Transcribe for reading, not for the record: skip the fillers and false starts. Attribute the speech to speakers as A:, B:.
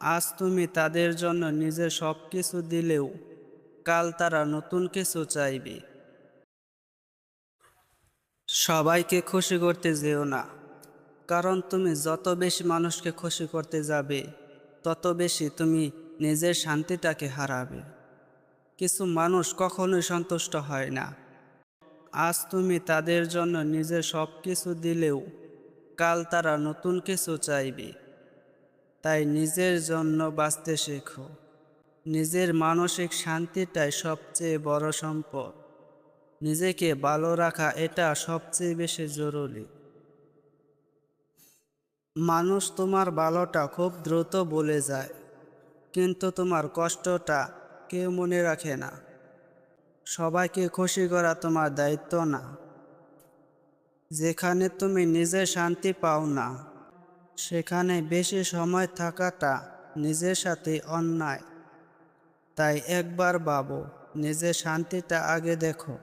A: আজ তুমি তাদের জন্য নিজের সব কিছু দিলেও কাল তারা নতুন কিছু চাইবে। সবাইকে খুশি করতে যেও না, কারণ তুমি যত বেশি মানুষকে খুশি করতে যাবে তত বেশি তুমি নিজের শান্তিটাকে হারাবে। কিছু মানুষ কখনোই সন্তুষ্ট হয় না। আজ তুমি তাদের জন্য নিজের সব কিছু দিলেও কাল তারা নতুন কিছু চাইবে। তাই নিজের জন্য বাঁচতে শেখো। নিজের মানসিক শান্তিটাই সবচেয়ে বড় সম্পদ। নিজেকে ভালো রাখা এটা সবচেয়ে বেশি জরুরি। মানুষ তোমার ভালোটা খুব দ্রুত ভুলে যায়, কিন্তু তোমার কষ্টটা কেউ মনে রাখে না। সবাইকে খুশি করা তোমার দায়িত্ব না। যেখানে তুমি নিজের শান্তি পাও না, সেখানে বেশি সময় থাকাটা নিজের সাথে অন্যায়। তাই একবার ভাবো, নিজের শান্তিটা আগে দেখো।